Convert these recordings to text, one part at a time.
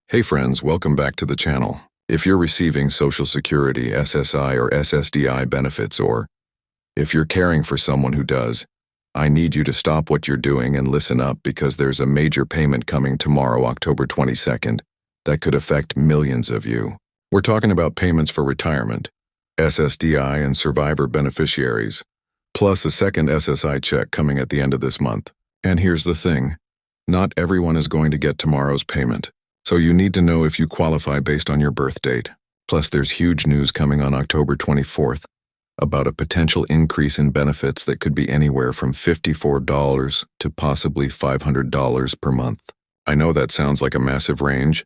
Hey friends, welcome back to the channel. If you're receiving Social Security, SSI, or SSDI benefits, or if you're caring for someone who does, I need you to stop what you're doing and listen up because there's a major payment coming tomorrow, October 22nd, that could affect millions of you. We're talking about payments for retirement, SSDI and survivor beneficiaries, plus a second SSI check coming at the end of this month. And here's the thing, not everyone is going to get tomorrow's payment. So you need to know if you qualify based on your birth date. Plus there's huge news coming on October 24th about a potential increase in benefits that could be anywhere from $54 to possibly $500 per month. I know that sounds like a massive range,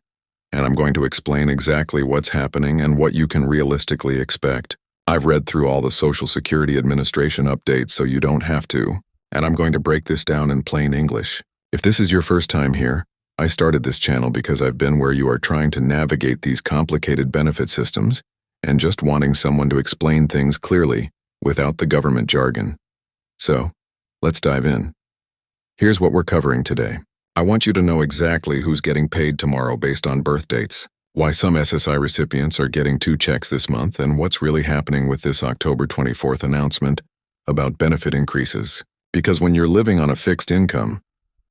and I'm going to explain exactly what's happening and what you can realistically expect. I've read through all the Social Security Administration updates so you don't have to, and I'm going to break this down in plain English. If this is your first time here, I started this channel because I've been where you are trying to navigate these complicated benefit systems and just wanting someone to explain things clearly without the government jargon. So, let's dive in. Here's what we're covering today. I want you to know exactly who's getting paid tomorrow based on birth dates, why some SSI recipients are getting 2 checks this month, and what's really happening with this October 24th announcement about benefit increases. Because when you're living on a fixed income,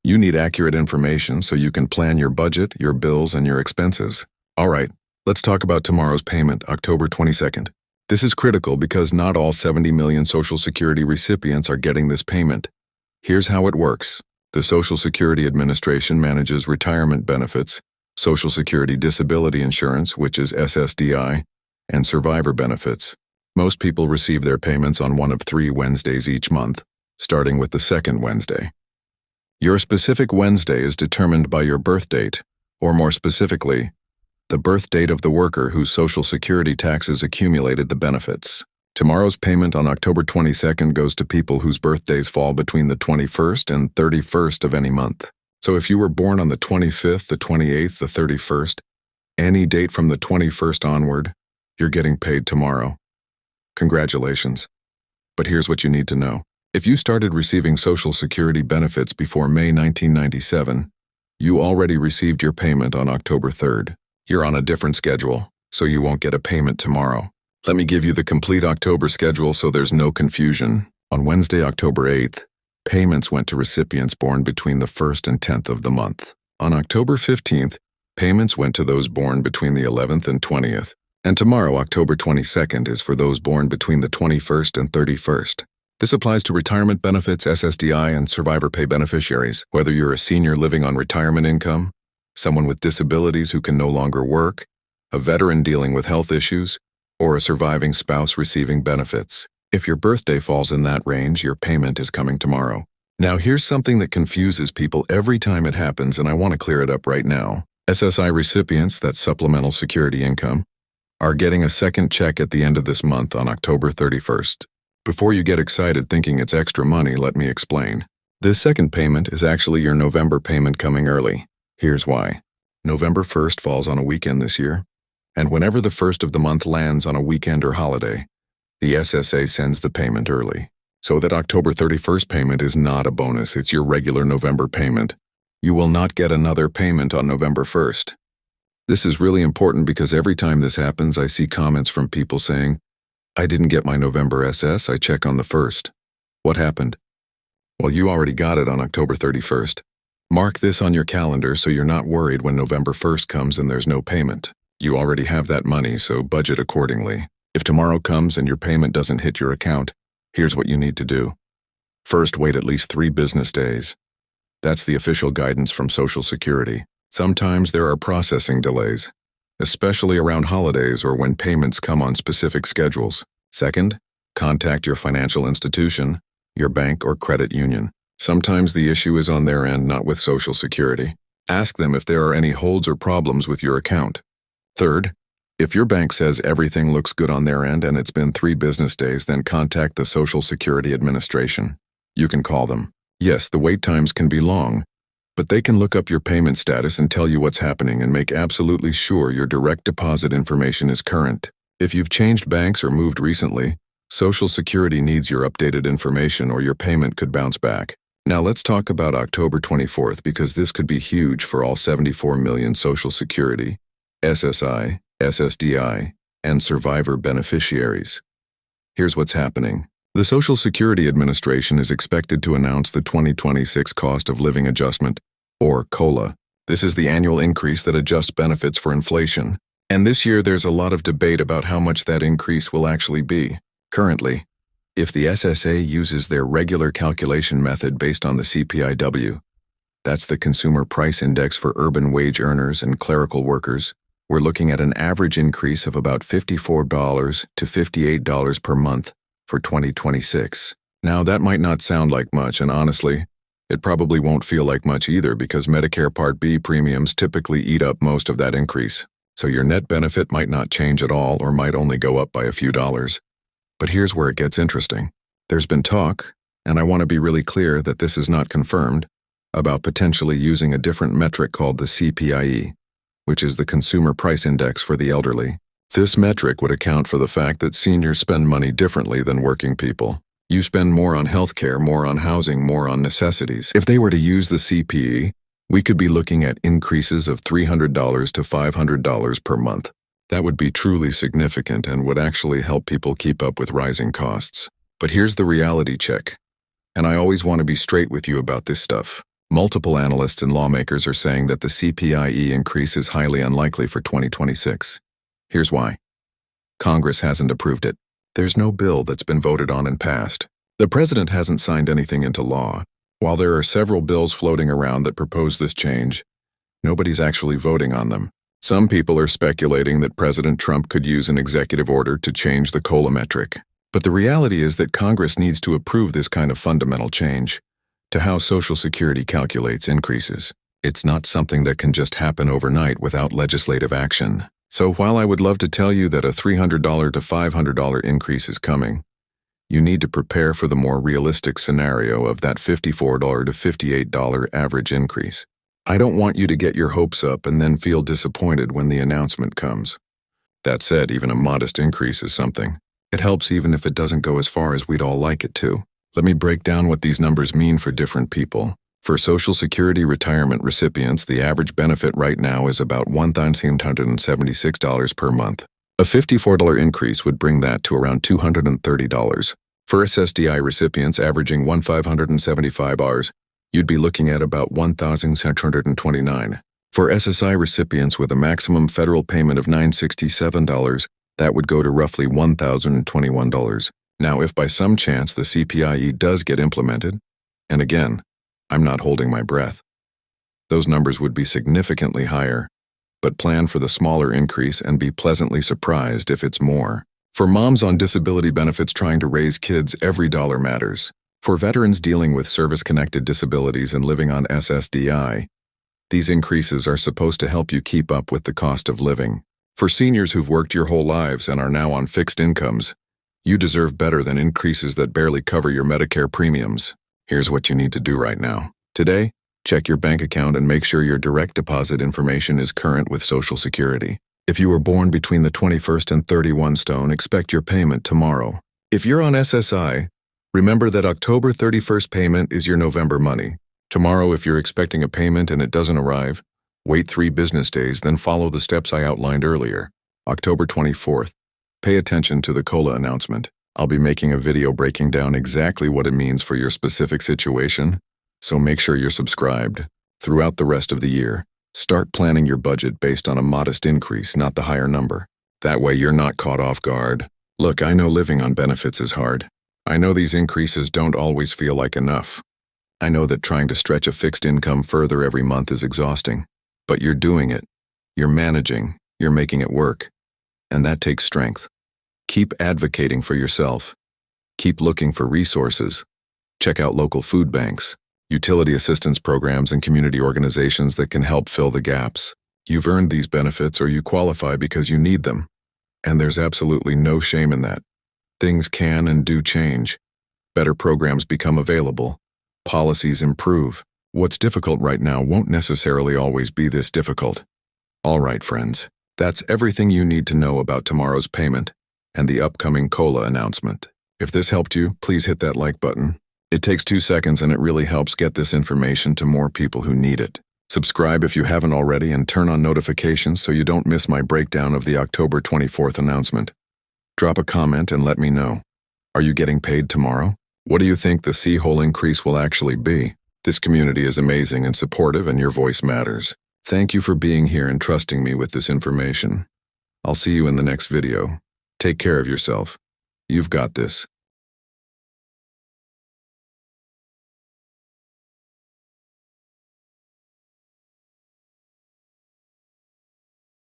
you need accurate information so you can plan your budget, your bills, and your expenses. All right, let's talk about tomorrow's payment, October 22nd. This is critical because not all 70 million Social Security recipients are getting this payment. Here's how it works. The Social Security Administration manages retirement benefits, Social Security Disability Insurance, which is SSDI, and survivor benefits. Most people receive their payments on one of 3 Wednesdays each month, starting with the second Wednesday. Your specific Wednesday is determined by your birth date, or more specifically, the birth date of the worker whose Social Security taxes accumulated the benefits. Tomorrow's payment on October 22nd goes to people whose birthdays fall between the 21st and 31st of any month. So if you were born on the 25th, the 28th, the 31st, any date from the 21st onward, you're getting paid tomorrow. Congratulations. But here's what you need to know. If you started receiving Social Security benefits before May 1997, you already received your payment on October 3rd. You're on a different schedule, so you won't get a payment tomorrow. Let me give you the complete October schedule so there's no confusion. On Wednesday, October 8th, payments went to recipients born between the 1st and 10th of the month. On October 15th, payments went to those born between the 11th and 20th. And tomorrow, October 22nd, is for those born between the 21st and 31st. This applies to retirement benefits, SSDI, and survivor pay beneficiaries, whether you're a senior living on retirement income, someone with disabilities who can no longer work, a veteran dealing with health issues, or a surviving spouse receiving benefits. If your birthday falls in that range, your payment is coming tomorrow. Now here's something that confuses people every time it happens, and I want to clear it up right now. SSI recipients, that's supplemental security income, are getting a second check at the end of this month on October 31st. Before you get excited thinking it's extra money, let me explain. This second payment is actually your November payment coming early. Here's why. November 1st falls on a weekend this year, and whenever the 1st of the month lands on a weekend or holiday, the SSA sends the payment early. So that October 31st payment is not a bonus, it's your regular November payment. You will not get another payment on November 1st. This is really important because every time this happens, I see comments from people saying, I didn't get my November SS, I check on the 1st. What happened? Well, you already got it on October 31st. Mark this on your calendar so you're not worried when November 1st comes and there's no payment. You already have that money, so budget accordingly. If tomorrow comes and your payment doesn't hit your account, here's what you need to do. First, wait at least 3 business days. That's the official guidance from Social Security. Sometimes there are processing delays, especially around holidays or when payments come on specific schedules. Second, contact your financial institution, your bank or credit union. Sometimes the issue is on their end, not with Social Security. Ask them if there are any holds or problems with your account. Third, if your bank says everything looks good on their end and it's been 3 business days, then contact the Social Security Administration. You can call them. Yes, the wait times can be long, but they can look up your payment status and tell you what's happening and make absolutely sure your direct deposit information is current. If you've changed banks or moved recently, Social Security needs your updated information or your payment could bounce back. Now let's talk about October 24th because this could be huge for all 74 million Social Security, SSI, SSDI, and survivor beneficiaries. Here's what's happening. The Social Security Administration is expected to announce the 2026 Cost of Living Adjustment, or COLA. This is the annual increase that adjusts benefits for inflation. And this year there's a lot of debate about how much that increase will actually be. Currently, if the SSA uses their regular calculation method based on the CPIW, that's the Consumer Price Index for urban wage earners and clerical workers, we're looking at an average increase of about $54 to $58 per month for 2026. Now that might not sound like much, and honestly, it probably won't feel like much either because Medicare Part B premiums typically eat up most of that increase. So your net benefit might not change at all or might only go up by a few dollars. But here's where it gets interesting. There's been talk, and I want to be really clear that this is not confirmed, about potentially using a different metric called the CPIE, which is the Consumer Price Index for the elderly. This metric would account for the fact that seniors spend money differently than working people. You spend more on healthcare, more on housing, more on necessities. If they were to use the CPE, we could be looking at increases of $300 to $500 per month. That would be truly significant and would actually help people keep up with rising costs. But here's the reality check. And I always want to be straight with you about this stuff. Multiple analysts and lawmakers are saying that the CPIE increase is highly unlikely for 2026. Here's why. Congress hasn't approved it. There's no bill that's been voted on and passed. The president hasn't signed anything into law. While there are several bills floating around that propose this change, nobody's actually voting on them. Some people are speculating that President Trump could use an executive order to change the COLA metric. But the reality is that Congress needs to approve this kind of fundamental change to how Social Security calculates increases. It's not something that can just happen overnight without legislative action. So while I would love to tell you that a $300 to $500 increase is coming, you need to prepare for the more realistic scenario of that $54 to $58 average increase. I don't want you to get your hopes up and then feel disappointed when the announcement comes. That said, even a modest increase is something. It helps even if it doesn't go as far as we'd all like it to. Let me break down what these numbers mean for different people. For Social Security retirement recipients, the average benefit right now is about $1,776 per month. A $54 increase would bring that to around $230. For SSDI recipients averaging $1,575, you'd be looking at about $1,629. For SSI recipients with a maximum federal payment of $967, that would go to roughly $1,021. Now, if by some chance the CPIE does get implemented, and again, I'm not holding my breath, those numbers would be significantly higher, but plan for the smaller increase and be pleasantly surprised if it's more. For moms on disability benefits trying to raise kids, every dollar matters. For veterans dealing with service-connected disabilities and living on SSDI, these increases are supposed to help you keep up with the cost of living. For seniors who've worked your whole lives and are now on fixed incomes, you deserve better than increases that barely cover your Medicare premiums. Here's what you need to do right now. Today, check your bank account and make sure your direct deposit information is current with Social Security. If you were born between the 21st and 31 stone, expect your payment tomorrow. If you're on SSI, remember that October 31st payment is your November money. Tomorrow, if you're expecting a payment and it doesn't arrive, wait 3 business days, then follow the steps I outlined earlier. October 24th. Pay attention to the COLA announcement. I'll be making a video breaking down exactly what it means for your specific situation, so make sure you're subscribed. Throughout the rest of the year, start planning your budget based on a modest increase, not the higher number. That way you're not caught off guard. Look, I know living on benefits is hard. I know these increases don't always feel like enough. I know that trying to stretch a fixed income further every month is exhausting. But you're doing it. You're managing. You're making it work. And that takes strength. Keep advocating for yourself. Keep looking for resources. Check out local food banks, utility assistance programs, and community organizations that can help fill the gaps. You've earned these benefits or you qualify because you need them. And there's absolutely no shame in that. Things can and do change. Better programs become available. Policies improve. What's difficult right now won't necessarily always be this difficult. All right, friends. That's everything you need to know about tomorrow's payment and the upcoming COLA announcement. If this helped you, please hit that like button. It takes 2 seconds and it really helps get this information to more people who need it. Subscribe if you haven't already and turn on notifications so you don't miss my breakdown of the October 24th announcement. Drop a comment and let me know. Are you getting paid tomorrow? What do you think the C-hole increase will actually be? This community is amazing and supportive, and your voice matters. Thank you for being here and trusting me with this information. I'll see you in the next video. Take care of yourself. You've got this.